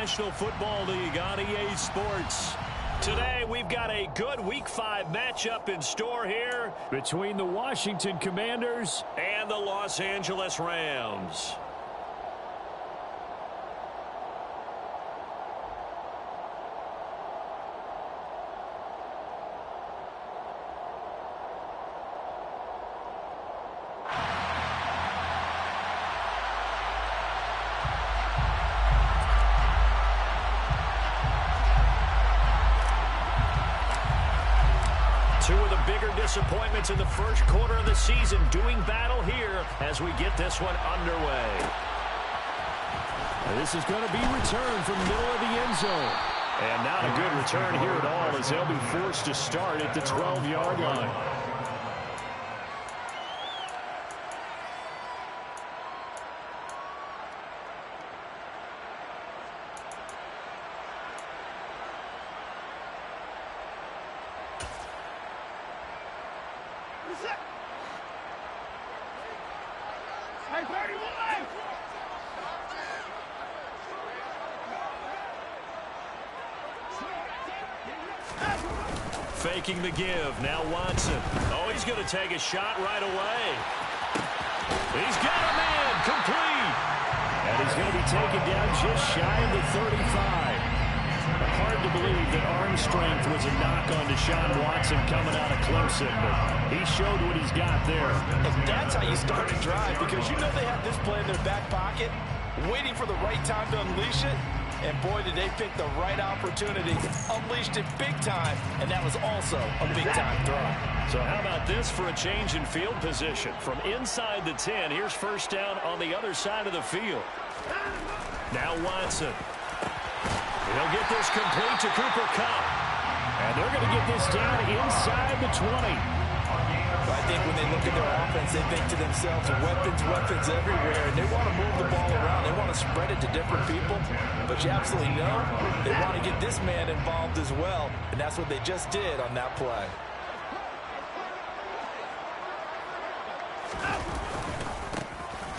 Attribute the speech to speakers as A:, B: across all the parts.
A: National Football League on EA Sports. Today, we've got a good Week 5 matchup in store here between the Washington Commanders and the Los Angeles Rams. Two of the bigger disappointments in the first quarter of the season doing battle here as we get this one underway.
B: And this is going to be returned from the middle of the end zone.
A: And not a good return here at all as they'll be forced to start at the 12-yard line. Faking the give. Now Watson. Oh, he's going to take a shot right away. He's got a man complete.
B: And he's going to be taken down just shy of the 35. Hard to believe that arm strength was a knock on Deshaun Watson coming out of Clemson, but he showed what he's got there.
C: And that's how you start a drive, because you know they have this play in their back pocket, waiting for the right time to unleash it. And boy, did they pick the right opportunity. Unleashed it big time, and that was also a big-time throw.
A: So how about this for a change in field position? From inside the 10, here's first down on the other side of the field. Now Watson. He'll get this complete to Cooper Kupp.
B: And they're going to get this down inside the 20.
C: I think when they look at their offense, they think to themselves, weapons, weapons everywhere, and they want to move the ball around. They want to spread it to different people, but you absolutely know they want to get this man involved as well, and that's what they just did on that play.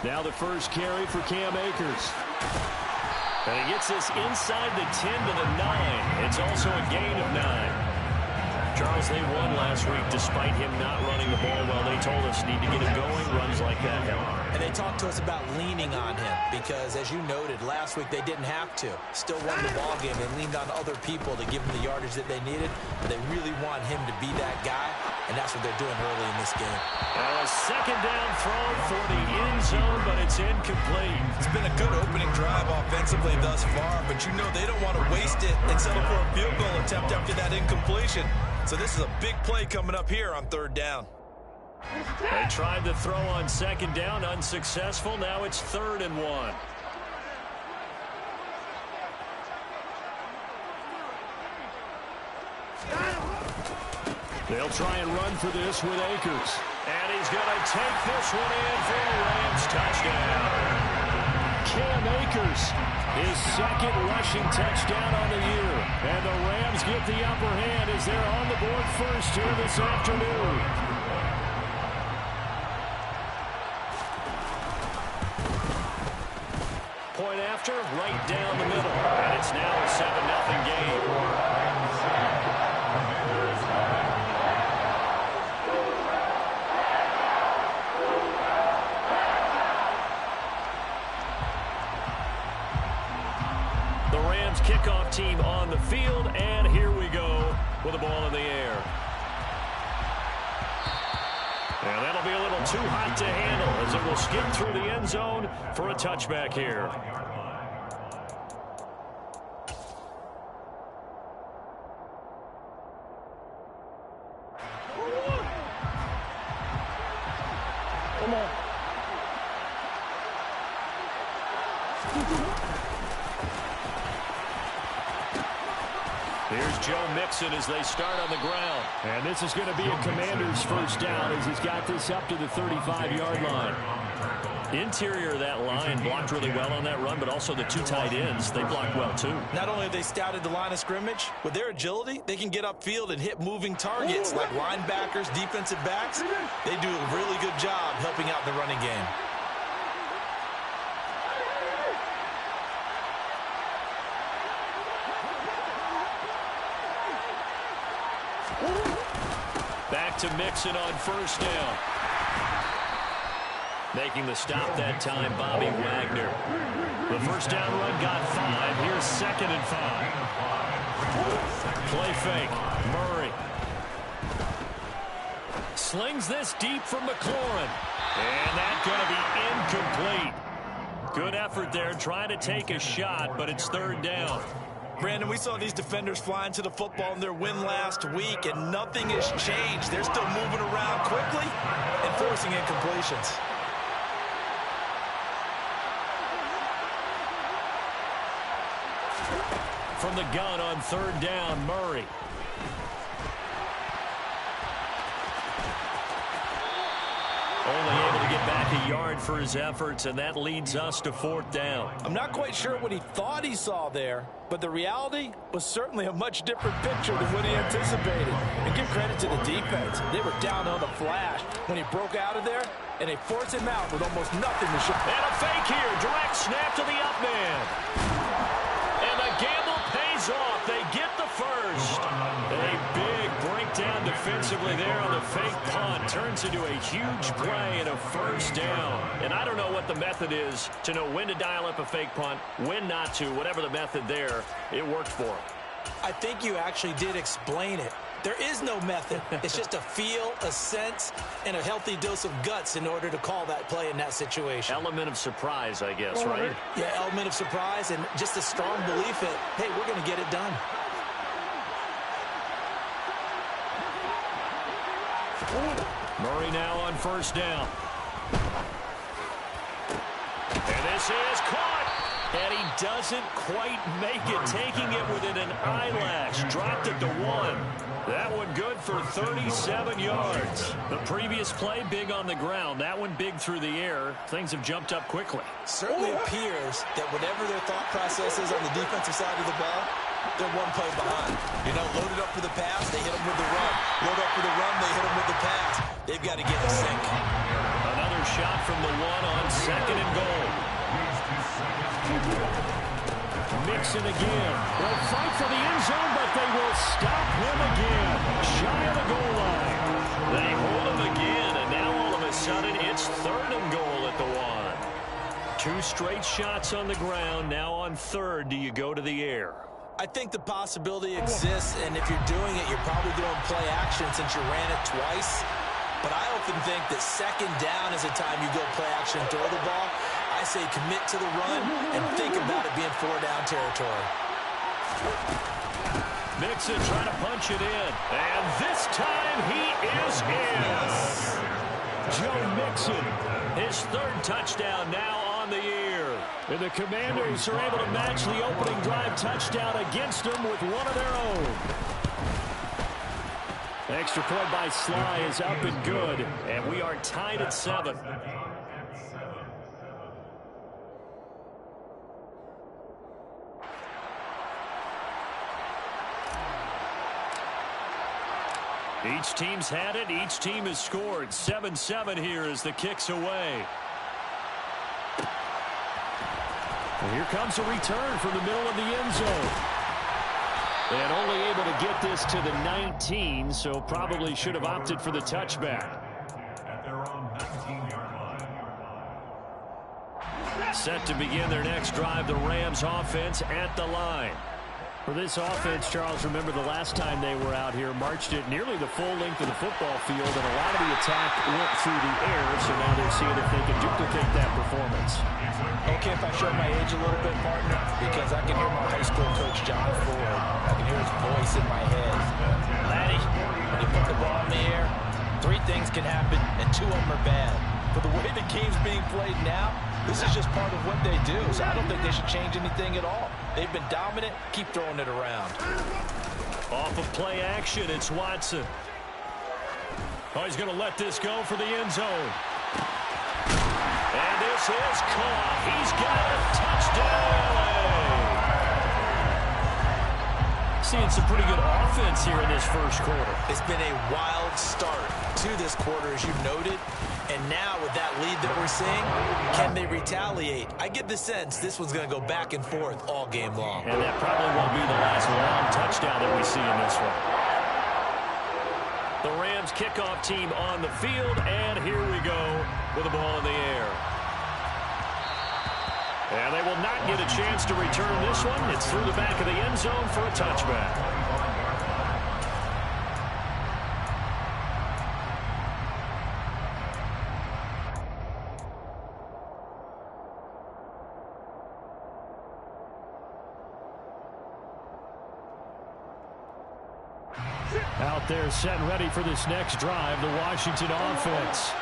B: Now the first carry for Cam Akers.
A: And he gets this inside the 10 to the 9. It's also a gain of 9. Charles, they won last week despite him not running the ball well. They told us need to get it going. Runs like that help.
C: And they talked to us about leaning on him because, as you noted, last week they didn't have to. Still won the ball game. They leaned on other people to give them the yardage that they needed. But they really want him to be that guy, and that's what they're doing early in this game.
A: A second down throw for the end zone, but it's incomplete.
C: It's been a good opening drive offensively thus far, but you know they don't want to waste it and settle for a field goal attempt after that incompletion. So this is a big play coming up here on third down.
A: They tried to throw on second down, unsuccessful. Now it's 3rd and 1.
B: They'll try and run for this with Akers.
A: And he's going to take this one in for a Rams touchdown.
B: Cam Akers, his second rushing touchdown on the year. And the Rams get the upper hand as they're on the board first here this afternoon.
A: Point after, right down the middle. And it's now a 7-0 game. Kickoff team on the field, and here we go with the ball in the air. And that'll be a little too hot to handle as it will skip through the end zone for a touchback here.
B: Come on.
A: Here's Joe Mixon as they start on the ground.
B: And this is going to be a Commander's first down as he's got this up to the 35-yard line.
A: Interior of that line blocked really well on that run, but also the two tight ends, they blocked well too.
C: Not only have they scouted the line of scrimmage, with their agility, they can get upfield and hit moving targets like linebackers, defensive backs. They do a really good job helping out the running game.
A: Back to Mixon on first down. Making the stop that time, Bobby Wagner. The first down run got 5. Here's 2nd and 5. Play fake. Murray. Slings this deep from McLaurin. And that's going to be incomplete. Good effort there, trying to take a shot, but it's 3rd down.
C: Brandon, we saw these defenders flying to the football in their win last week, and nothing has changed. They're still moving around quickly and forcing incompletions.
A: From the gun on 3rd down, Murray. Only able to get back a yard for his efforts, and that leads us to 4th down.
C: I'm not quite sure what he thought he saw there, but the reality was certainly a much different picture than what he anticipated. And give credit to the defense. They were down on the flash when he broke out of there, and they forced him out with almost nothing to show.
A: And a fake here. Direct snap to the up man. And the gamble pays off. They get the first. A big breakdown defensively there on the fake punt. Turns into a huge play and a first down. And I don't know what the method is to know when to dial up a fake punt, when not to. Whatever the method there, it worked for him.
C: I think you actually did explain it. There is no method. It's just a feel, a sense, and a healthy dose of guts in order to call that play in that situation.
A: Element of surprise, I guess, right?
C: Yeah, element of surprise and just a strong belief that, hey, we're going to get it done.
A: Murray now on first down. And this is caught. And he doesn't quite make it, taking it within an eyelash. Dropped it to 1. That one good for 37 yards. The previous play, big on the ground. That one big through the air. Things have jumped up quickly.
C: Certainly appears that whatever their thought process is on the defensive side of the ball, they're one play behind. You know, loaded up for the pass, they hit them with the run. Load up for the run, they hit them with the pass. They've got to get in sync.
A: Another shot from the 1 on 2nd and goal. Mixon again. They'll fight for the end zone, but they will stop him again. Shy of the goal line. They hold him again, and now all of a sudden it's 3rd and goal at the 1. 2 straight shots on the ground. Now on 3rd, do you go to the air?
C: I think the possibility exists, and if you're doing it, you're probably doing play action since you ran it twice. But I often think that 2nd down is a time you go play action and throw the ball. I say commit to the run and think about it being 4-down territory.
A: Mixon trying to punch it in. And this time he is in. Joe Mixon, his 3rd touchdown now on the year. And the Commanders are able to match the opening drive touchdown against them with one of their own. Extra point by Sly is up and good. And we are tied at 7. Each team's had it. Each team has scored. 7-7 here as the kick's away. And here comes a return from the middle of the end zone. And only able to get this to the 19, so probably should have opted for the touchback. Set to begin their next drive, the Rams offense at the line. For this offense, Charles, remember the last time they were out here, marched it nearly the full length of the football field, and a lot of the attack went through the air, so now they're seeing if they can duplicate that performance.
C: Okay, if I show my age a little bit, Martin, because I can hear my high school coach, John Ford. I can hear his voice in my head. Laddie, when you put the ball in the air, 3 things can happen, and 2 of them are bad. For the way the game's being played now, this is just part of what they do, so I don't think they should change anything at all. They've been dominant. Keep throwing it around.
A: Off of play action, it's Watson. Oh, he's going to let this go for the end zone. And this is caught. He's got a touchdown. Seeing some pretty good offense here in this first quarter.
C: It's been a wild start to this quarter, as you noted. And now with that lead that we're seeing, can they retaliate? I get the sense this one's going to go back and forth all game long.
A: And that probably won't be the last long touchdown that we see in this one. The Rams kickoff team on the field, and here we go with the ball in the air. And they will not get a chance to return this one. It's through the back of the end zone for a touchback.
B: Out there set and ready for this next drive, the Washington offense.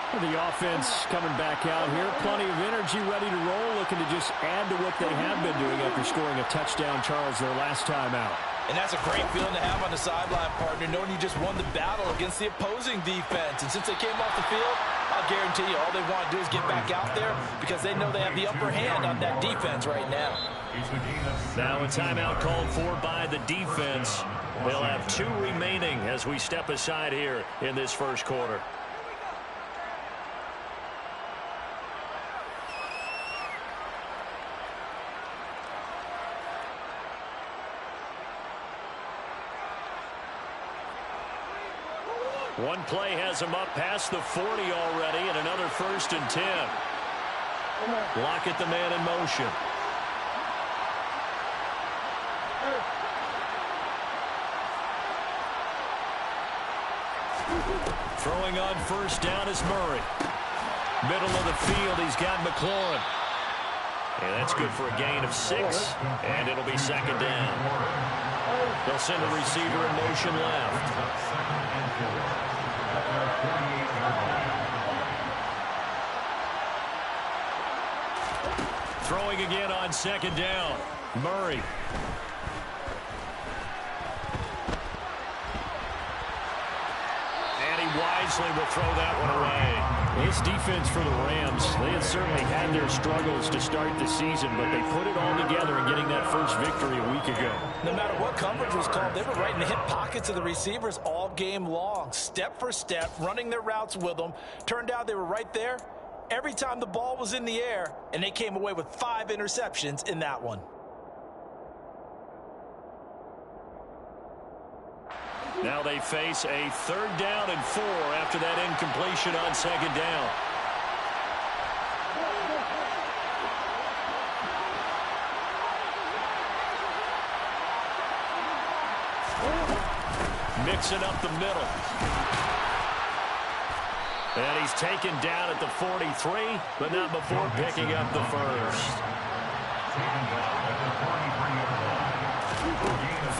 B: The offense coming back out here. Plenty of energy, ready to roll, looking to just add to what they have been doing after scoring a touchdown, Charles, their last time out.
C: And that's a great feeling to have on the sideline, partner, knowing you just won the battle against the opposing defense. And since they came off the field, I'll guarantee you all they want to do is get back out there because they know they have the upper hand on that defense right now.
A: Now a timeout called for by the defense. They'll have 2 remaining as we step aside here in this first quarter. One play has him up past the 40 already, and another 1st and 10. Lockett, the man in motion. Throwing on 1st down is Murray. Middle of the field, he's got McLaurin. And that's good for a gain of 6, and it'll be 2nd down. They'll send the receiver in motion left. Throwing again on 2nd down. Murray. And he wisely will throw that one away.
B: This defense for the Rams, they had certainly had their struggles to start the season, but they put it all together in getting that first victory a week ago.
C: No matter what coverage was called, they were right in the hip pockets of the receivers all game long, step for step, running their routes with them. Turned out they were right there every time the ball was in the air, and they came away with 5 interceptions in that one.
A: Now they face a 3rd down and 4 after that incompletion on 2nd down. Mixing up the middle. And he's taken down at the 43, but not before picking up the 1st.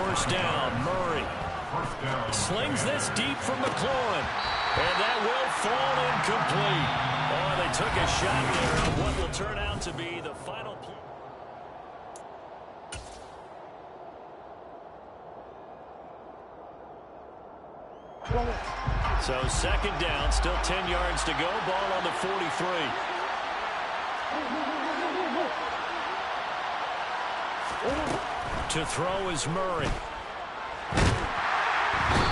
A: 1st down, Murray. Slings this deep from McLaurin. And that will fall incomplete. Oh, they took a shot there on what will turn out to be the final play. So 2nd down, still 10 yards to go. Ball on the 43. To throw is Murray.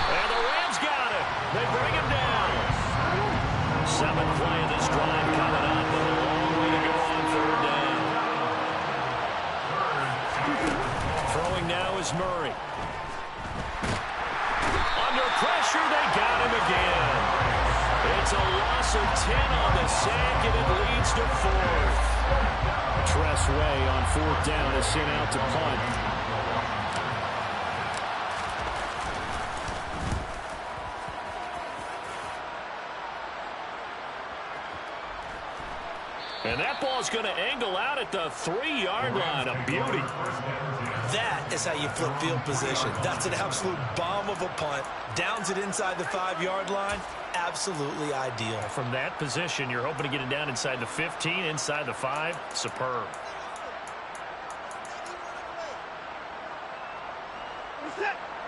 A: And the Rams got him. They bring him down. 7th play of this drive coming up. And a long way to go on 3rd down. Throwing now is Murray. Under pressure, they got him again. It's a loss of 10 on the sack, and it leads to 4th.
B: Tress Way on 4th down is sent out to punt.
A: And that ball's going to angle out at the 3-yard line. A beauty.
C: That is how you flip field position. That's an absolute bomb of a punt. Downs it inside the 5-yard line. Absolutely ideal.
A: From that position, you're hoping to get it down inside the 15, inside the 5. Superb.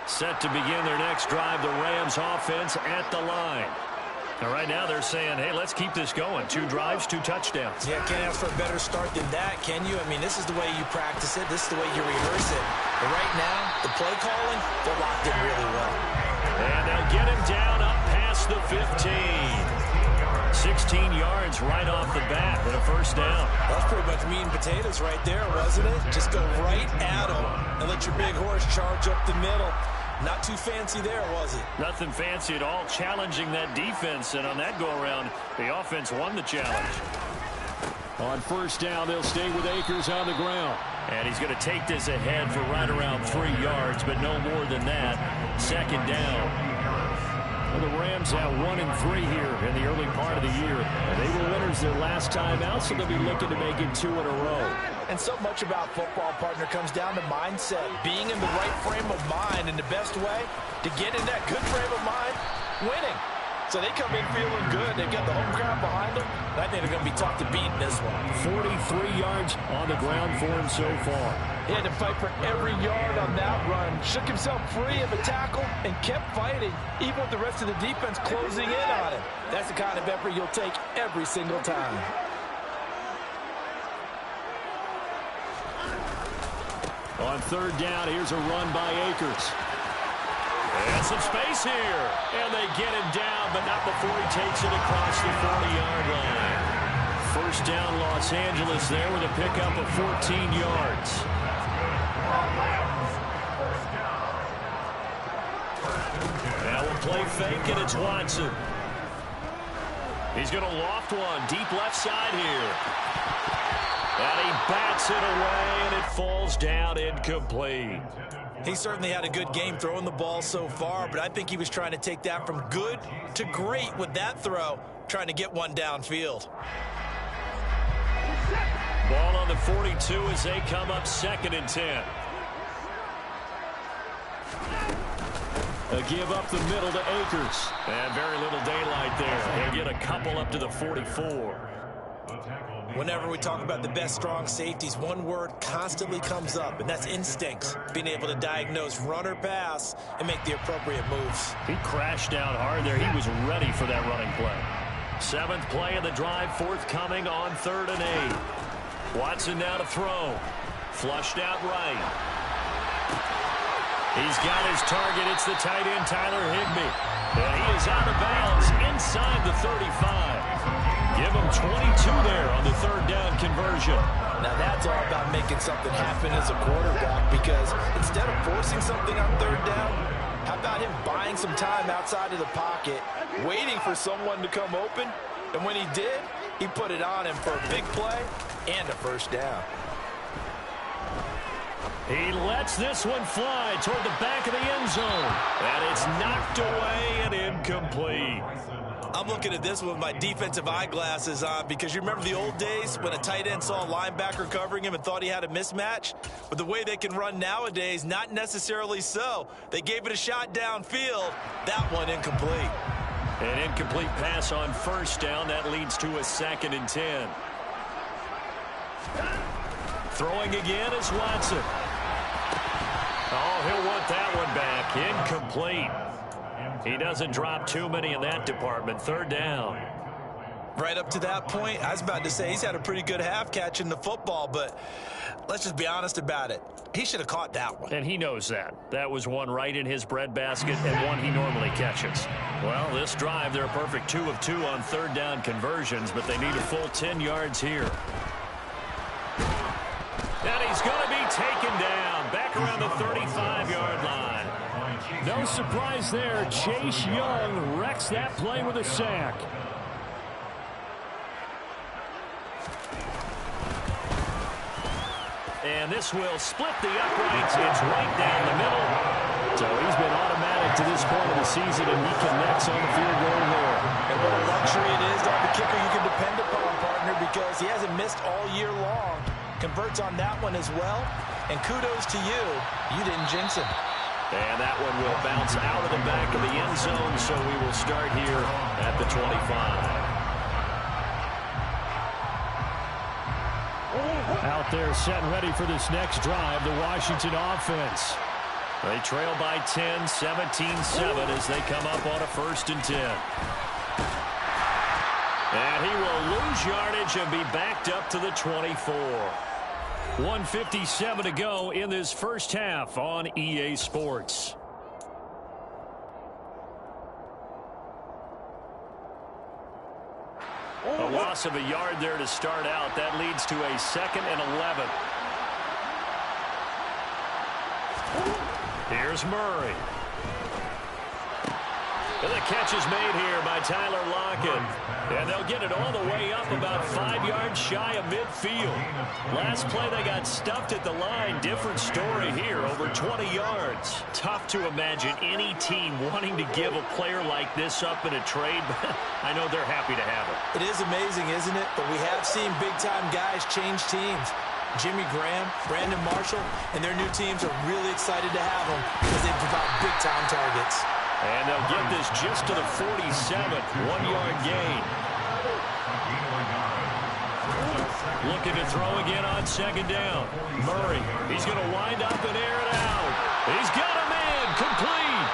A: Set to begin their next drive, the Rams offense at the line. Now, right now, they're saying, hey, let's keep this going. 2 drives, 2 touchdowns.
C: Yeah, can't ask for a better start than that, can you? I mean, this is the way you practice it. This is the way you rehearse it. But right now, the play calling, they're locked in really well.
A: And they'll get him down up past the 15. 16 yards right off the bat with a 1st down.
C: That's pretty much meat and potatoes right there, wasn't it? Just go right at him and let your big horse charge up the middle. Not too fancy there, was it?
B: Nothing fancy at all, challenging that defense, and on that go-around, the offense won the challenge. On first down, they'll stay with Akers on the ground. And he's going to take this ahead for right around 3 yards, but no more than that. Second down. Well, the Rams have 1 and 3 here in the early part of the year. And they were winners their last time out, so they'll be looking to make it 2 in a row.
C: And so much about football, partner, comes down to mindset. Being in the right frame of mind, and the best way to get in that good frame of mind, winning. So they come in feeling good. They've got the home crowd behind them. And I think they're going to be tough to beat in this one.
B: 43 yards on the ground for him so far.
C: He had to fight for every yard on that run. Shook himself free of a tackle and kept fighting, even with the rest of the defense closing in on him. That's the kind of effort you'll take every single time.
B: On third down, here's a run by Akers. And some space here. And they get him down, but not before he takes it across the 40-yard line. First down, Los Angeles there with a pickup of 14 yards. Now we'll play fake, and it's Watson. He's going to loft one deep left side here. And he bats it away, and it falls down incomplete.
C: He certainly had a good game throwing the ball so far, but I think he was trying to take that from good to great with that throw, trying to get one downfield.
B: Ball on the 42 as they come up 2nd and 10. A give up the middle to Akers. And very little daylight there. He'll get a couple up to the 44.
C: Whenever we talk about the best strong safeties, one word constantly comes up, and that's instincts. Being able to diagnose run or pass and make the appropriate moves.
B: He crashed down hard there. He was ready for that running play. 7th play of the drive, forthcoming on 3rd and 8. Watson now to throw. Flushed out right. He's got his target. It's the tight end, Tyler Higbee. And he is out of bounds inside the 35. Give him 22 there on the 3rd down conversion.
C: Now that's all about making something happen as a quarterback, because instead of forcing something on 3rd down, how about him buying some time outside of the pocket, waiting for someone to come open, and when he did, he put it on him for a big play and a first down.
B: He lets this one fly toward the back of the end zone. And it's knocked away and incomplete.
C: I'm looking at this with my defensive eyeglasses on, because you remember the old days when a tight end saw a linebacker covering him and thought he had a mismatch? But the way they can run nowadays, not necessarily so. They gave it a shot downfield. That one incomplete.
B: An incomplete pass on first down. That leads to a 2nd and 10. Throwing again is Watson. Oh, he'll want that one back. Incomplete. He doesn't drop too many in that department. 3rd down.
C: Right up to that point, I was about to say he's had a pretty good half catching the football, but let's just be honest about it. He should have caught that one.
B: And he knows that. That was one right in his breadbasket and one he normally catches. Well, this drive, they're a perfect 2 of 2 on 3rd down conversions, but they need a full 10 yards here. And he's going to be taken down back around the 35-yard line. No surprise there. Chase Young wrecks that play with a sack. And this will split the uprights. It's right down the middle. So he's been automatic to this point of the season, and he connects on the field goal there.
C: And what a luxury it is to have a kicker you can depend upon, partner, because he hasn't missed all year long. Converts on that one as well. And kudos to you. You didn't jinx him.
B: And that one will bounce out of the back of the end zone, so we will start here at the 25. Out there set and ready for this next drive, the Washington offense. They trail by 10, 17-7 as they come up on a 1st and 10. And he will lose yardage and be backed up to the 24. 1:57 to go in this first half on EA Sports. A loss of a yard there to start out. That leads to a 2nd and 11. Here's Murray.
A: And the catch is made here by Tyler Lockett. And they'll get it all the way up about 5 yards shy of midfield. Last play they got stuffed at the line. Different story here, over 20 yards. Tough to imagine any team wanting to give a player like this up in a trade, but I know they're happy to have it.
C: It is amazing, isn't it? But we have seen big-time guys change teams. Jimmy Graham, Brandon Marshall, and their new teams are really excited to have them because they provide big-time targets.
A: And they'll get this just to the 47, 1-yard gain. Looking to throw again on second down. Murray, he's going to wind up and air it out. He's got a man, complete.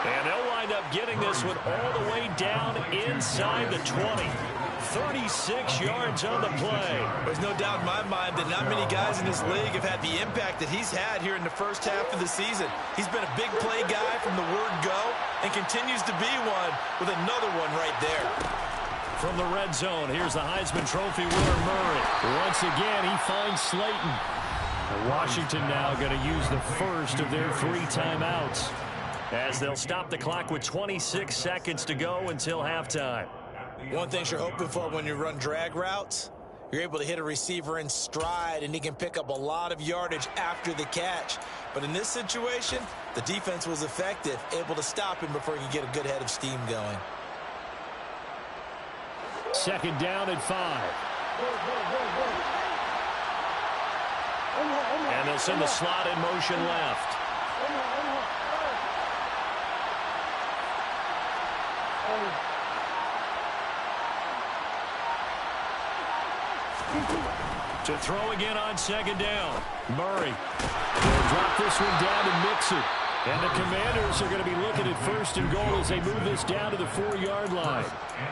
A: And they'll wind up getting this one all the way down inside the 20. 36 yards on the play.
C: There's no doubt in my mind that not many guys in this league have had the impact that he's had here in the first half of the season. He's been a big play guy from the word go and continues to be one with another one right there.
B: From the red zone, here's the Heisman Trophy winner, Murray. Once again, he finds Slayton. Washington now going to use the first of their 3 timeouts,
A: as they'll stop the clock with 26 seconds to go until halftime.
C: One thing you're hoping for when you run drag routes, you're able to hit a receiver in stride, and he can pick up a lot of yardage after the catch. But in this situation, the defense was effective, able to stop him before he could get a good head of steam going.
B: Second down at 5.
A: And they'll send the slot in motion left. To throw again on second down. Murray will drop this one down and mix it. And the Commanders are going to be looking at first and goal as they move this down to the 4-yard line.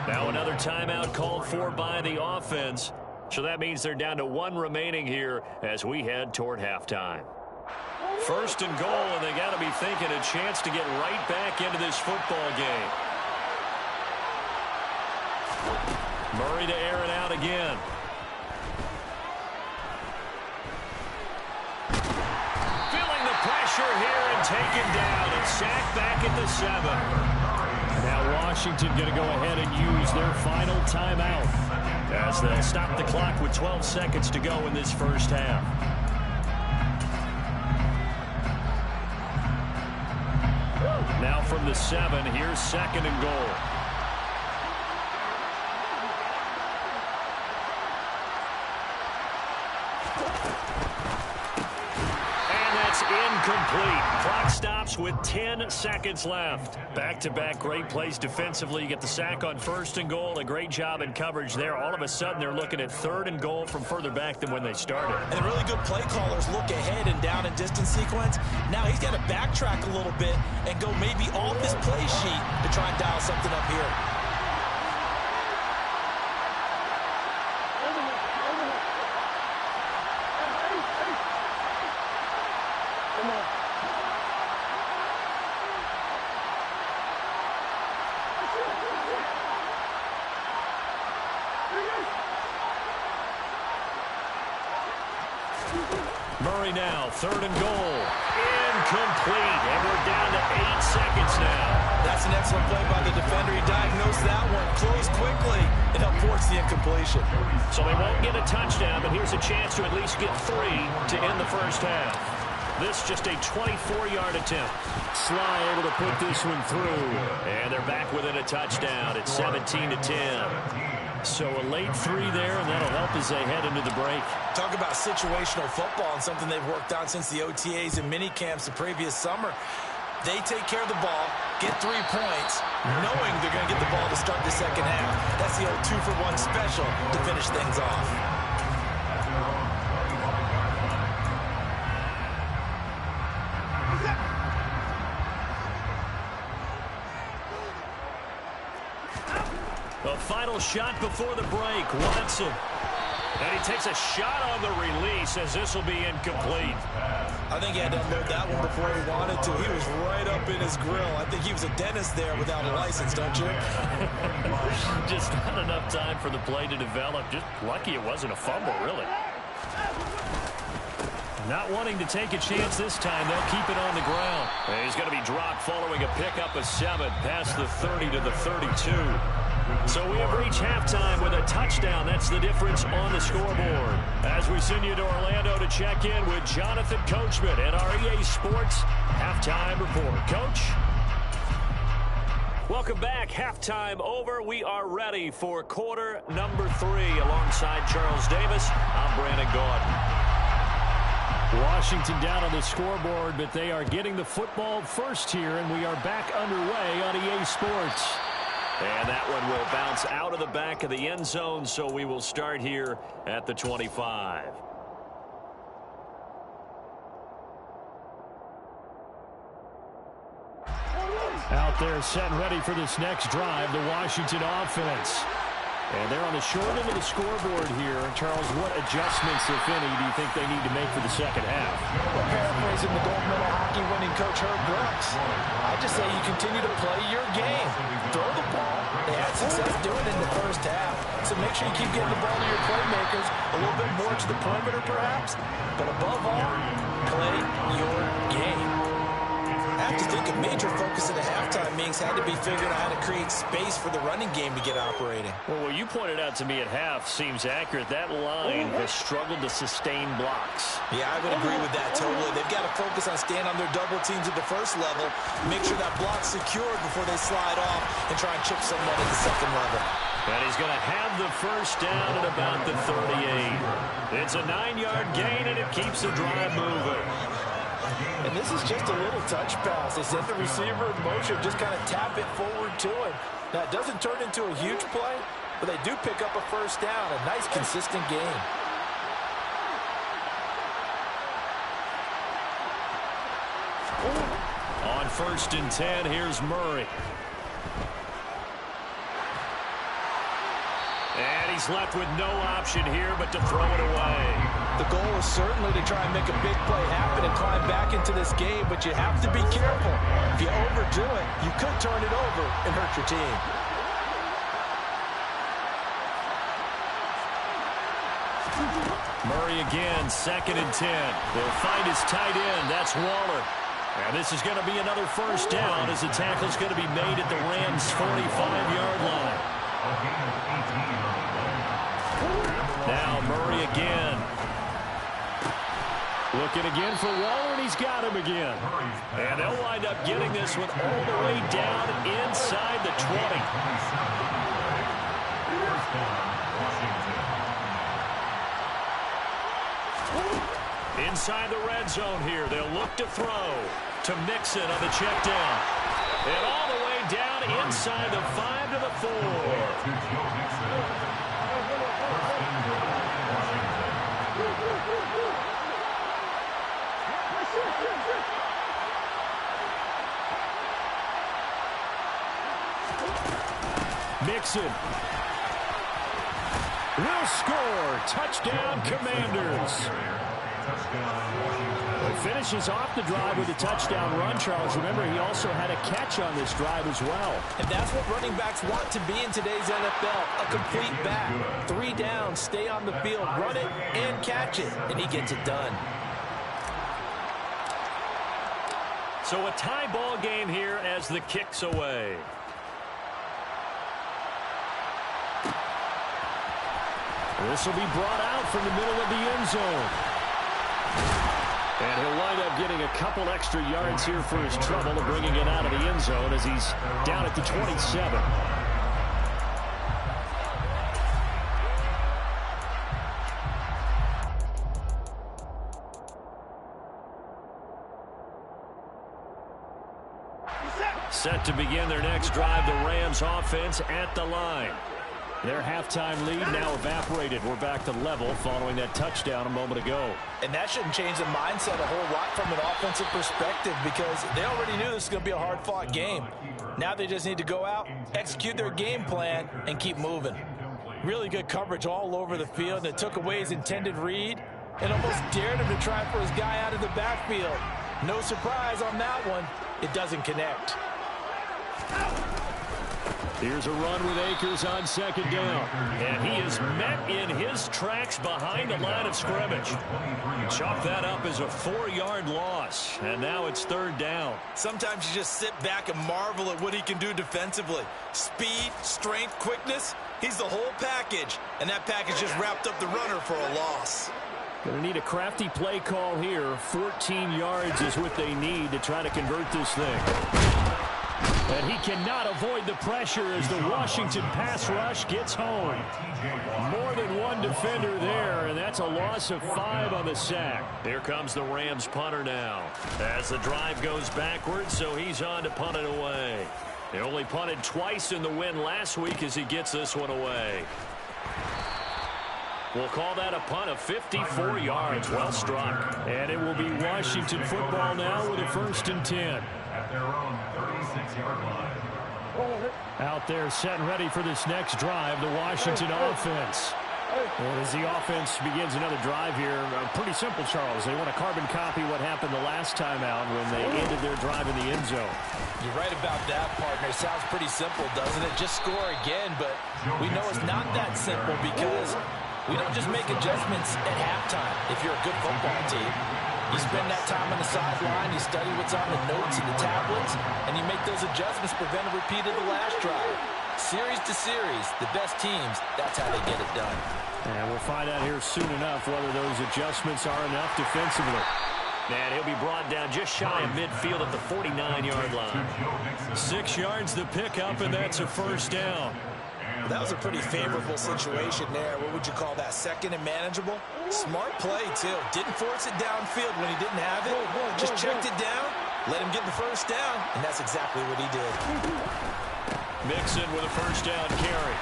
A: Now another timeout called for by the offense. So that means they're down to 1 remaining here as we head toward halftime. First and goal, and they got to be thinking a chance to get right back into this football game. Murray to air it out again. Pressure here and taken down and sacked back at the 7.
B: Now Washington going to go ahead and use their final timeout,
A: as they'll stop the clock with 12 seconds to go in this first half. Now from the 7, here's second and goal. Incomplete. Clock stops with 10 seconds left. Back-to-back great plays defensively. You get the sack on first and goal. A great job in coverage there. All of a sudden, they're looking at third and goal from further back than when they started.
C: And really good play callers look ahead and down and distance sequence. Now he's got to backtrack a little bit and go maybe off his play sheet to try and dial something up here.
A: Murray now, third and goal. Incomplete, and we're down to 8 seconds now.
C: That's an excellent play by the defender. He diagnosed that one, closed quickly, and helped force the incompletion.
A: So they won't get a touchdown, but here's a chance to at least get 3 to end the first half. This just a 24-yard attempt.
B: Sly able to put this one through.
A: And they're back within a touchdown. It's 17-10. So a late 3 there, and that'll help as they head into the break.
C: Talk about situational football and something they've worked on since the OTAs and mini camps the previous summer. They take care of the ball, get 3 points, knowing they're going to get the ball to start the second half. That's the old 2-for-1 special to finish things off.
A: The final shot before the break, Watson. And he takes a shot on the release as this will be incomplete.
C: I think he had to unload that one before he wanted to. He was right up in his grill. I think he was a dentist there without a license, don't you?
A: Just not enough time for the play to develop. Just lucky it wasn't a fumble, really.
B: Not wanting to take a chance this time, they'll keep it on the ground.
A: And he's going to be dropped following a pickup of 7 past the 30 to the 32.
B: So we have reached halftime with a touchdown. That's the difference on the scoreboard. As we send you to Orlando to check in with Jonathan Coachman and our EA Sports Halftime Report. Coach?
A: Welcome back. Halftime over. We are ready for quarter number 3. Alongside Charles Davis, I'm Brandon Gaudin.
B: Washington down on the scoreboard, but they are getting the football first here, and we are back underway on EA Sports.
A: And that one will bounce out of the back of the end zone, so we will start here at the 25.
B: Out there set and ready for this next drive, the Washington offense. And they're on the short end of the scoreboard here. Charles, what adjustments, if any, do you think they need to make for the second half?
C: Well, paraphrasing the gold medal hockey winning coach Herb Brooks, I just say you continue to play your game. Throw the ball. They had success doing it in the first half. So make sure you keep getting the ball to your playmakers, a little bit more to the perimeter perhaps. But above all, play your game. I have to think a major focus at the halftime meetings had to be figuring out how to create space for the running game to get operating.
A: Well, what you pointed out to me at half seems accurate. That line has struggled to sustain blocks.
C: Yeah, I would agree with that totally. They've got to focus on staying on their double teams at the first level, make sure that block's secured before they slide off and try and chip someone at the second level.
A: And he's going to have the first down at about the 38. It's a 9-yard gain, and it keeps the drive moving.
C: And this is just a little touch pass. They send the receiver in motion, just kind of tap it forward to him. Now, it doesn't turn into a huge play, but they do pick up a first down. A nice, consistent game.
B: On 1st and 10, here's Murray. And he's left with no option here but to throw it away.
C: The goal is certainly to try and make a big play happen and climb back into this game, but you have to be careful. If you overdo it, you could turn it over and hurt your team.
B: Murray again, 2nd and 10. They'll find his tight end. That's Waller. And this is going to be another first down as the tackle's going to be made at the Rams' 45-yard line. Now Murray again. Looking again for Waller, and he's got him again. And they'll wind up getting this one all the way down inside the 20. Inside the red zone here, they'll look to throw to Mixon on the check down. And all the way down inside the 5 to the 4. Mixon will score. Touchdown, Commanders. He finishes off the drive with a touchdown run, Charles. Remember, he also had a catch on this drive as well.
C: And that's what running backs want to be in today's NFL, a complete back. 3 downs, stay on the field, run it, and catch it, and he gets it done.
A: So a tie ball game here as the kick's away.
B: This will be brought out from the middle of the end zone. And he'll wind up getting a couple extra yards here for his trouble of bringing it out of the end zone as he's down at the 27. Set to begin their next drive, the Rams offense at the line. Their halftime lead now evaporated. We're back to level following that touchdown a moment ago.
C: And that shouldn't change the mindset a whole lot from an offensive perspective because they already knew this was going to be a hard-fought game. Now they just need to go out, execute their game plan, and keep moving. Really good coverage all over the field, and it took away his intended read and almost dared him to try for his guy out of the backfield. No surprise on that one. It doesn't connect.
B: Here's a run with Akers on second down.
A: And he is met in his tracks behind the line of scrimmage. Chalk that up as a 4-yard loss. And now it's third down.
C: Sometimes you just sit back and marvel at what he can do defensively. Speed, strength, quickness. He's the whole package. And that package just wrapped up the runner for a loss.
B: Going to need a crafty play call here. 14 yards is what they need to try to convert this thing. And he cannot avoid the pressure as the Washington pass rush gets home. More than one defender there, and that's a loss of 5 on the sack.
A: Here comes the Rams punter now. As the drive goes backwards, so he's on to punt it away. They only punted twice in the win last week as he gets this one away. We'll call that a punt of 54 yards. Well struck.
B: And it will be Washington football now with a 1st and 10.
D: At their own 36-yard line.
B: Out there set and ready for this next drive, the Washington offense. And as the offense begins another drive here, pretty simple, Charles. They want to carbon copy what happened the last time out when they ended their drive in the end zone.
C: You're right about that, partner. Sounds pretty simple, doesn't it? Just score again, but we know it's not that simple because we don't just make adjustments at halftime if you're a good football team. You spend that time on the sideline, you study what's on the notes and the tablets, and you make those adjustments, prevent a repeat of the last drive. Series to series, the best teams, that's how they get it done.
B: And we'll find out here soon enough whether those adjustments are enough defensively.
A: And he'll be brought down just shy of midfield at the 49-yard line.
B: 6 yards the pickup, and that's a 1st down.
C: That was a pretty favorable situation there. What would you call that? Second and manageable? Smart play, too. Didn't force it downfield when he didn't have it. Just checked it down, let him get the 1st down, and that's exactly what he did.
A: Mixon with a 1st down carry.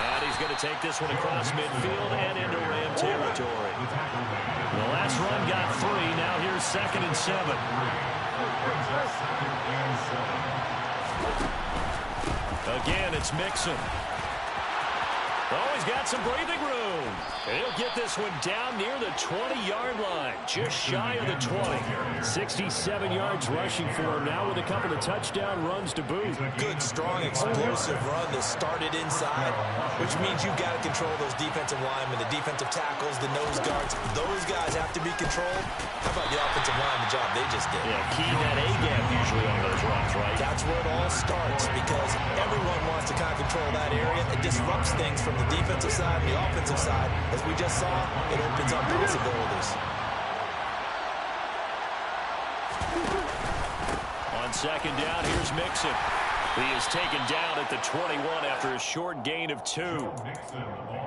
A: And he's going to take this one across midfield and into Ram territory. The last run got 3. Now here's 2nd and 7. Again, it's Mixon. Oh, he's got some breathing room. And he'll get this one down near the 20-yard line, just shy of the 20.
B: 67 yards rushing for him now with a couple of touchdown runs to boot.
C: Good, strong, explosive run that started inside, which means you've got to control those defensive linemen, the defensive tackles, the nose guards. Those guys have to be controlled. How about the offensive line, the job they just did?
A: Yeah, key that A-gap usually on those runs, right?
C: That's where it all starts because everyone wants to kind of control that area. It disrupts things from the defensive side and the offensive side. As we just saw, it opens up possibilities.
A: On 2nd down, here's Mixon. He is taken down at the 21 after a short gain of 2.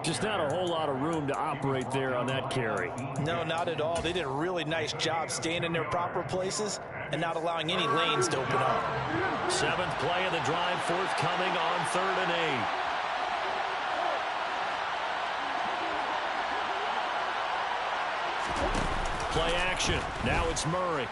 B: Just not a whole lot of room to operate there on that carry.
C: No, not at all. They did a really nice job staying in their proper places and not allowing any lanes to open up.
A: 7th play of the drive forthcoming on 3rd and 8. Play action. Now it's Murray.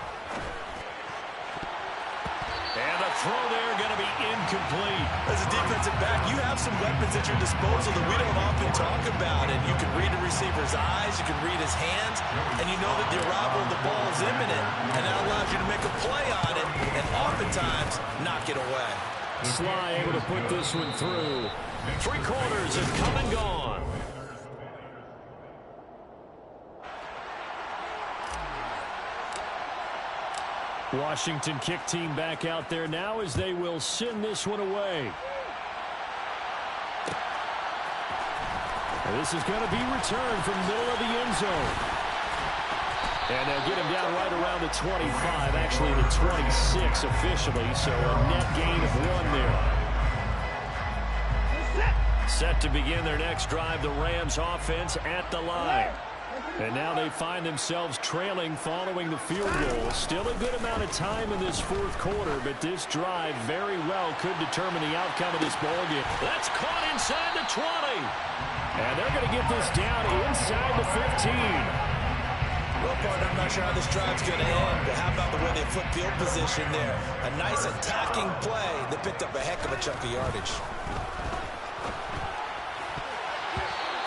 A: And the throw there going to be incomplete.
C: As a defensive back, you have some weapons at your disposal that we don't often talk about. And you can read the receiver's eyes, you can read his hands, and you know that the arrival of the ball is imminent. And that allows you to make a play on it and oftentimes knock it away.
B: Sly able to put this one through.
A: 3 quarters have come and gone.
B: Washington kick team back out there now as they will send this one away. And this is going to be returned from the middle of the end zone. And they'll get him down right around the 25, actually the 26 officially, so a net gain of 1 there.
A: Set to begin their next drive, the Rams offense at the line.
B: And now they find themselves trailing following the field goal. Still a good amount of time in this 4th quarter, but this drive very well could determine the outcome of this ballgame.
A: That's caught inside the 20.
B: And they're going to get this down inside the 15.
C: Well, partner, I'm not sure how this drive's going to end, but how about the way they flip field position there? A nice attacking play that picked up a heck of a chunk of yardage.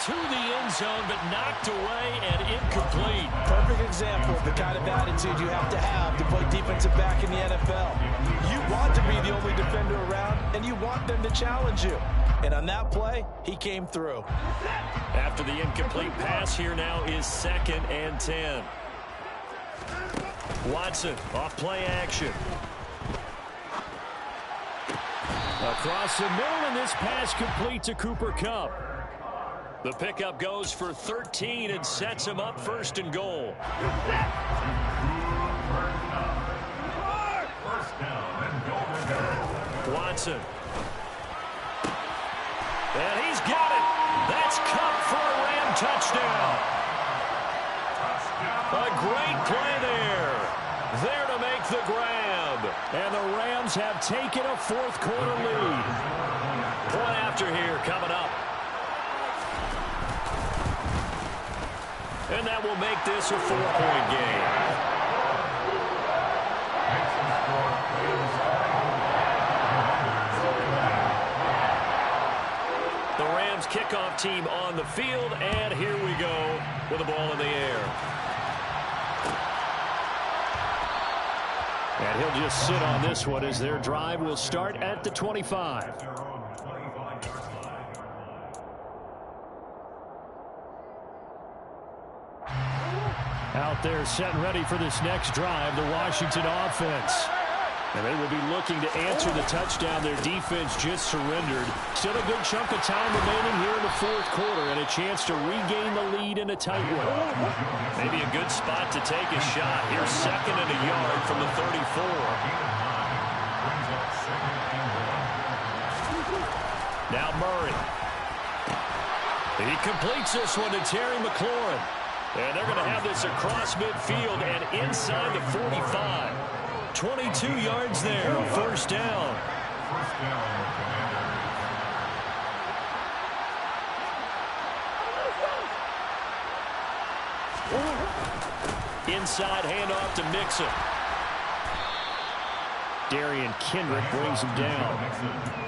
B: to the end zone, but knocked away and incomplete.
C: Perfect example of the kind of attitude you have to play defensive back in the NFL. You want to be the only defender around, and you want them to challenge you. And on that play, he came through.
A: After the incomplete pass, here now is 2nd and 10. Watson off play action.
B: Across the middle, and this pass complete to Cooper Kupp. The pickup goes for 13 and sets him up 1st and goal.
A: Watson. And he's got it. That's Kupp for a Ram touchdown. A great play there. There to make the grab.
B: And the Rams have taken a 4th quarter lead.
A: Point after here coming up. And that will make this a 4-point game. The Rams kickoff team on the field, and here we go with the ball in the air.
B: And he'll just sit on this one as their drive will start at the 25. Out there set and ready for this next drive, the Washington offense. And they will be looking to answer the touchdown their defense just surrendered. Still a good chunk of time remaining here in the 4th quarter and a chance to regain the lead in a tight one.
A: Maybe a good spot to take a shot. Here's 2nd and a yard from the 34. Now Murray. He completes this one to Terry McLaurin. And they're going to have this across midfield and inside the 45. 22 yards there, a 1st down. Inside handoff to Mixon.
B: Darian Kendrick brings him down.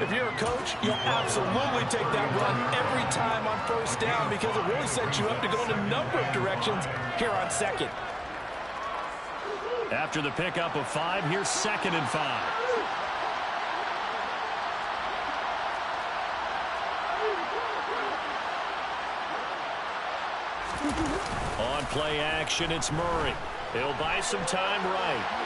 C: If you're a coach, you'll absolutely take that run every time on 1st down because it really sets you up to go in a number of directions here on 2nd.
B: After the pickup of 5, here's 2nd and 5.
A: On play action, it's Murray. He'll buy some time right.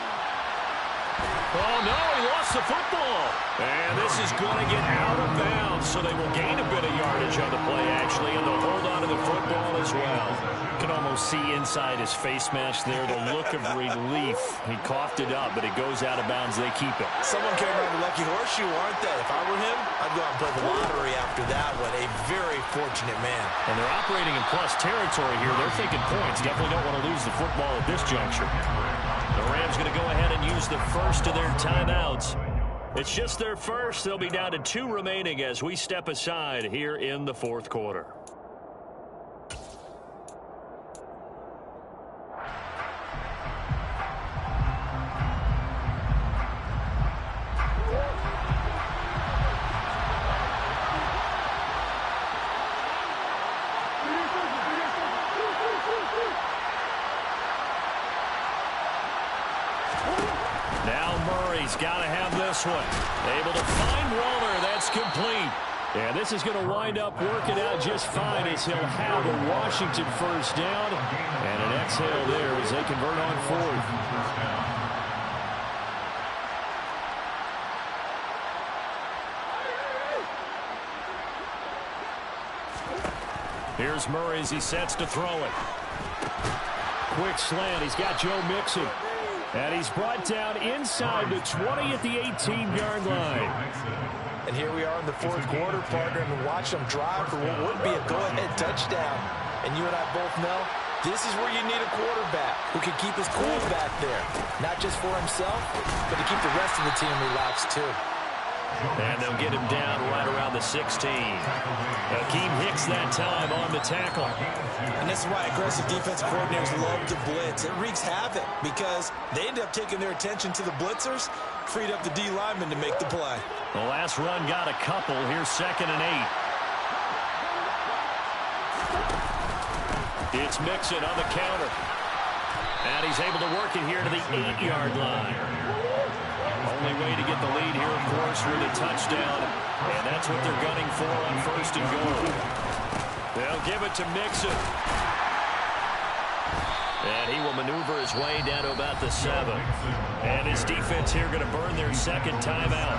A: Oh, no, he lost the football. And this is going to get out of bounds, so they will gain a bit of yardage on the play, actually, and they'll hold on to the football as well.
B: You can almost see inside his face mask there the look of relief. He coughed it up, but it goes out of bounds. They keep it.
C: Someone came around the lucky horseshoe, aren't they? If I were him, I'd go out and play the lottery after that one. A very fortunate man.
B: And they're operating in plus territory here. They're thinking points. Definitely don't want to lose the football at this juncture.
A: The Rams going to go ahead and use the first of their timeouts. It's just their first. They'll be down to 2 remaining as we step aside here in the 4th quarter. He's got to have this one. Able to find Waller. That's complete.
B: And this is going to wind up working out just fine as he'll have a Washington 1st down. And an exhale there as they convert on 4th.
A: Here's Murray as he sets to throw it.
B: Quick slant. He's got Joe Mixon. And he's brought down inside the 20 at the 18-yard line.
C: And here we are in the 4th quarter, partner, and watch them drive for what would be a go-ahead touchdown. And you and I both know this is where you need a quarterback who can keep his cool back there. Not just for himself, but to keep the rest of the team relaxed too.
A: And they'll get him down right around the 16. Akeem Hicks that time on the tackle.
C: And this is why aggressive defensive coordinators love to blitz. It wreaks havoc because they end up taking their attention to the blitzers, freed up the D lineman to make the play.
A: The last run got a couple. Here's 2nd and 8.
B: It's Mixon on the counter. And he's able to work it here to the 8-yard line. Only way to get the lead here, of course, with a touchdown. And that's what they're gunning for on 1st and goal. They'll give it to Mixon. And he will maneuver his way down to about the 7. And his defense here going to burn their second timeout.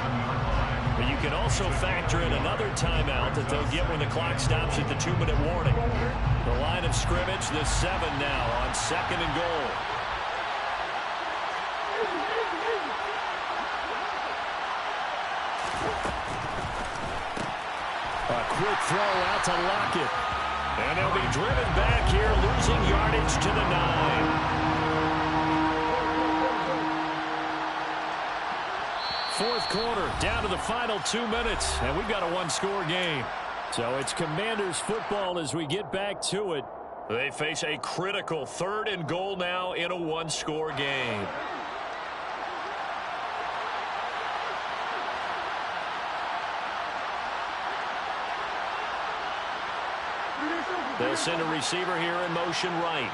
B: But you can also factor in another timeout that they'll get when the clock stops at the 2-minute warning. The line of scrimmage, the 7 now on 2nd and goal. A quick throw out to Lockett. And they'll be driven back here, losing yardage to the 9. Fourth quarter, down to the final 2 minutes, and we've got a one-score game. So it's Commanders football as we get back to it. They face a critical 3rd and goal now in a one-score game. They'll send a receiver here in motion right.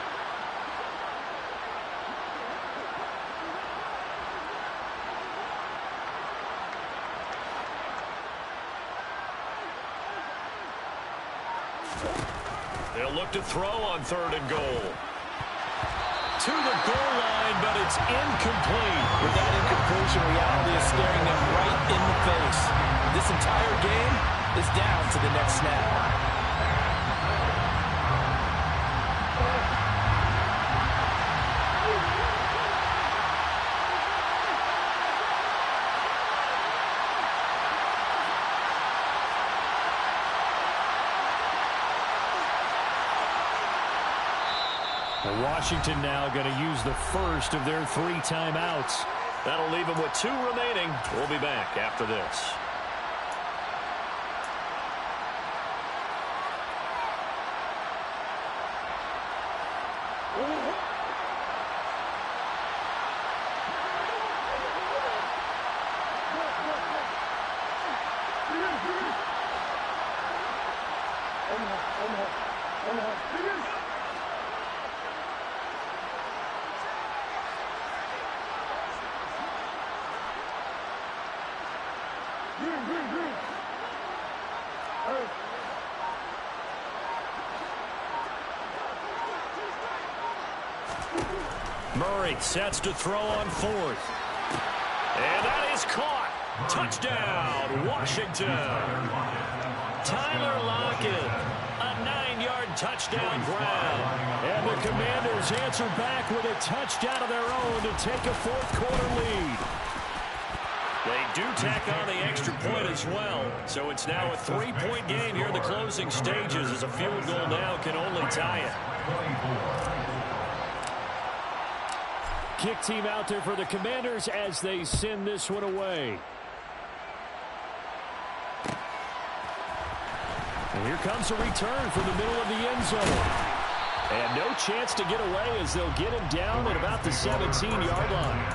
B: They'll look to throw on 3rd and goal. To the goal line, but it's incomplete.
C: With that incompletion, reality is staring them right in the face. This entire game is down to the next snap.
B: Washington now going to use the first of their 3 timeouts. That'll leave them with 2 remaining. We'll be back after this. Murray sets to throw on 4th. And that is caught. Touchdown, Washington. Tyler Lockett, a 9-yard touchdown grab. And the Commanders answer back with a touchdown of their own to take a 4th quarter lead. They do tack on the extra point as well. So it's now a 3-point game here in the closing stages as a field goal now can only tie it. Kick team out there for the Commanders as they send this one away. And here comes a return from the middle of the end zone. And no chance to get away as they'll get him down at about the 17-yard line.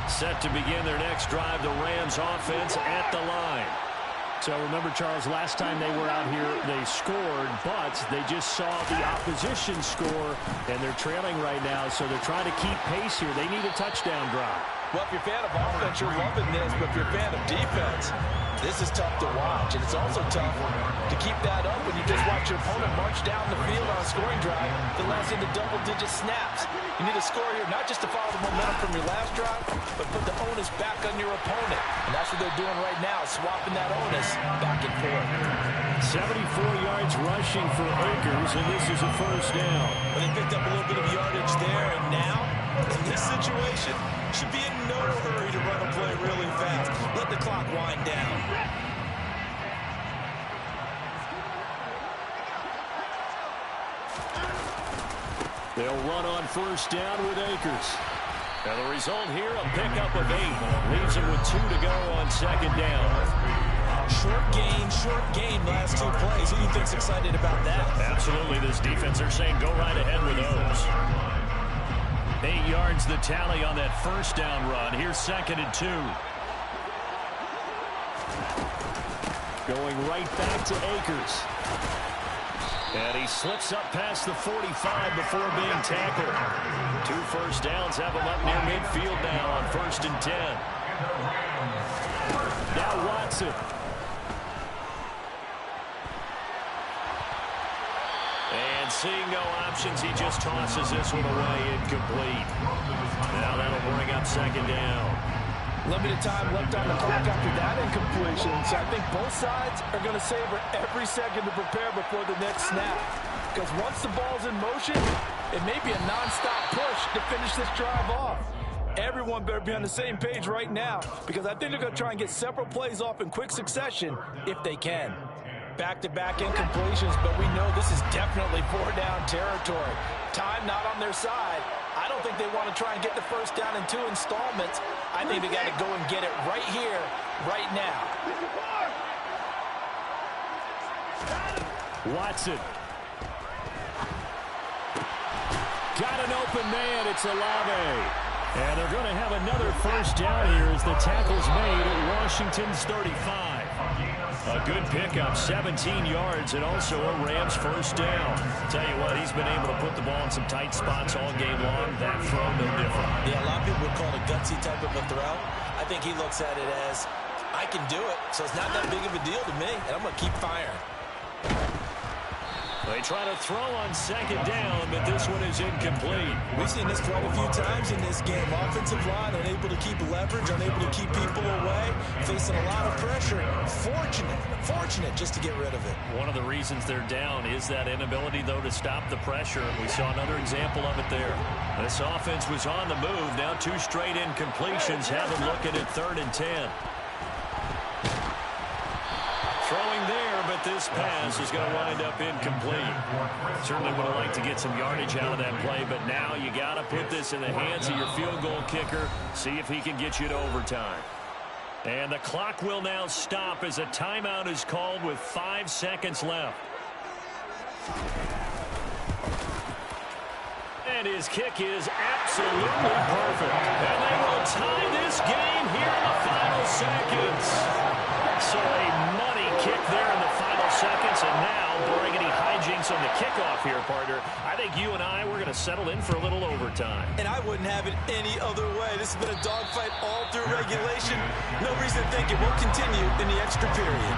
B: Set to begin their next drive, the Rams offense at the line. So remember, Charles, last time they were out here, they scored, but they just saw the opposition score, and they're trailing right now, so they're trying to keep pace here. They need a touchdown drive.
C: Well, if you're a fan of offense, you're loving this, but if you're a fan of defense, this is tough to watch, and it's also tough to keep that up when you just watch your opponent march down the field on a scoring drive that lasts into double-digit snaps. You need a score here, not just to follow the momentum from your last drive, but put the onus back on your opponent. And that's what they're doing right now, swapping that onus back and forth.
B: 74 yards rushing for Akers, and this is a first down.
C: Well, they picked up a little bit of yardage there, and now, in this situation, should be in no hurry to run a play really fast. Let the clock wind down.
B: They'll run on first down with Akers. And the result here, a pickup of 8. Leaves him with 2 to go on second down.
C: Short game, last 2 plays. Who do you think's excited about that?
B: Absolutely, this defense, they're saying go right ahead with those. 8 yards the tally on that first down run. Here's second and 2. Going right back to Akers. And he slips up past the 45 before being tackled. 2 first downs have him up near midfield now on 1st and 10. Now Watson. And seeing no options, he just tosses this one away incomplete. Now that'll bring up 2nd down.
C: Limited time left on the clock after that incompletion. So I think both sides are going to savor every second to prepare before the next snap. Because once the ball's in motion, it may be a nonstop push to finish this drive off. Everyone better be on the same page right now, because I think they're going to try and get several plays off in quick succession if they can. Back-to-back incompletions, but we know this is definitely 4-down territory. Time not on their side. I don't think they want to try and get the first down in 2 installments. I think they got to go and get it right here, right now.
B: Watson. Got an open man. It's Olave. And they're going to have another first down here as the tackle's made at Washington's 35. A good pickup, 17 yards, and also a Rams first down. Tell you what, he's been able to put the ball in some tight spots all game long. That throw, no different.
C: Yeah, a lot of people would call it a gutsy type of a throw. I think he looks at it as, I can do it, so it's not that big of a deal to me, and I'm going to keep firing.
B: They try to throw on 2nd down, but this one is incomplete.
C: We've seen this quite a few times in this game. Offensive line unable to keep leverage, unable to keep people away, facing a lot of pressure. Fortunate just to get rid of it.
B: One of the reasons they're down is that inability, though, to stop the pressure. We saw another example of it there. This offense was on the move. Now 2 straight incompletions have them looking at 3rd and 10. Throwing there, but this pass is going to wind up incomplete. Certainly would have liked to get some yardage out of that play, but now you got to put this in the hands of your field goal kicker. See if he can get you to overtime. And the clock will now stop as a timeout is called with 5 seconds left. And his kick is absolutely perfect. And they will tie this game here in the final seconds. So a money kick there in the final seconds, and now, barring any hijinks on the kickoff here, partner, I think you and I, we're going to settle in for a little overtime.
C: And I wouldn't have it any other way. This has been a dogfight all through regulation. No reason to think it won't continue in the extra period.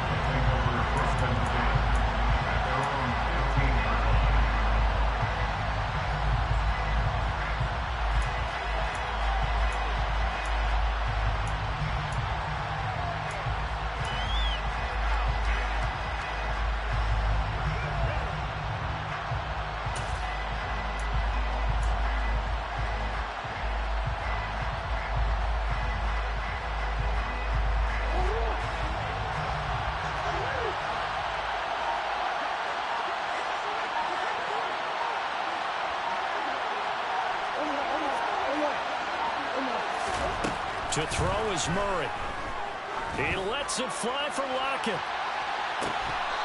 B: To throw is Murray. He lets it fly for Lockett.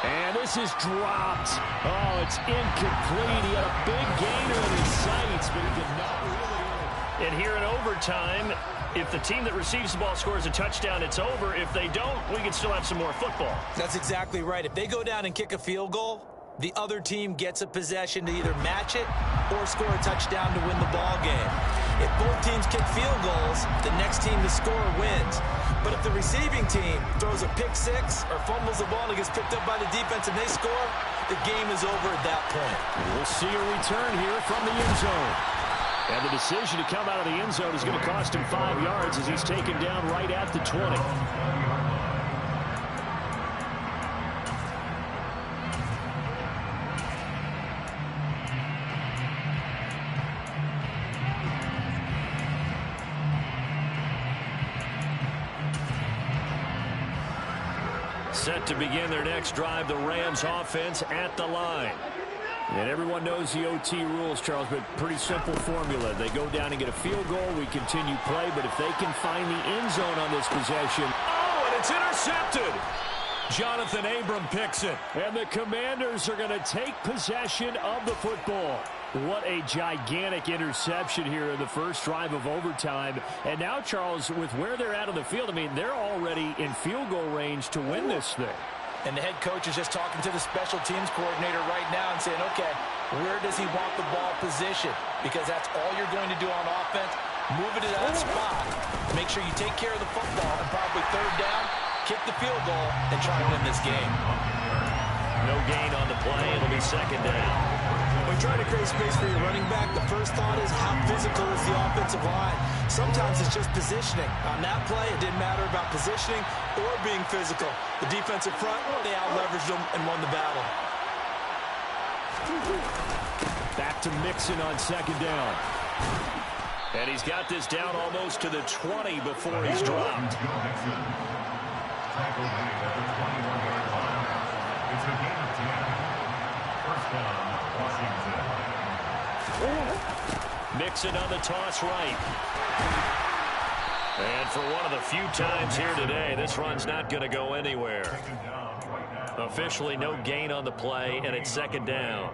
B: And this is dropped. Oh, it's incomplete. He had a big gainer in his sights, but he did not really. And here in overtime, if the team that receives the ball scores a touchdown, it's over. If they don't, we can still have some more football.
C: That's exactly right. If they go down and kick a field goal, the other team gets a possession to either match it or score a touchdown to win the ball game. If both teams kick field goals, the next team to score wins. But if the receiving team throws a pick six or fumbles the ball and gets picked up by the defense and they score, the game is over at that point.
B: We'll see a return here from the end zone. And the decision to come out of the end zone is going to cost him 5 yards as he's taken down right at the 20. Set to begin their next drive, the Rams offense at the line. And everyone knows the OT rules, Charles, but pretty simple formula. They go down and get a field goal, we continue play, but if they can find the end zone on this possession... Oh, and it's intercepted! Jonathan Abram picks it. And the Commanders are going to take possession of the football. What a gigantic interception here in the first drive of overtime. And now, Charles, with where they're at on the field, I mean, they're already in field goal range to win this thing.
C: And the head coach is just talking to the special teams coordinator right now and saying, okay, where does he want the ball positioned? Because that's all you're going to do on offense. Move it to that spot. Make sure you take care of the football and probably third down, kick the field goal, and try to win this game.
A: No gain on the play. It'll be second down.
C: When trying to create space for your running back, the first thought is how physical is the offensive line. Sometimes it's just positioning. On that play, it didn't matter about positioning or being physical. The defensive front, they out-leveraged them and won the battle.
B: Back to Mixon on second down.
A: And he's got this down almost to the 20 before he's dropped.
D: Tackle made at the 21-yard line. It's a gain of 10. First down, Washington.
A: Mixon on the toss right. And for one of the few times here today, this run's not going to go anywhere. Officially no gain on the play, and it's second down.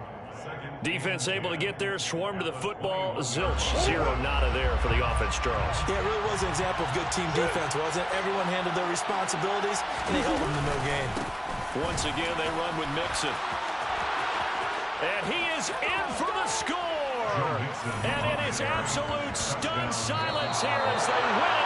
A: Defense able to get there, swarm to the football. Zilch, zero, nada there for the offense, Charles.
C: Yeah, it really was an example of good team defense, wasn't it? Everyone handled their responsibilities, and they held them to no gain.
A: Once again, they run with Mixon. And he is in for the score. And it is absolute stunned silence here as they win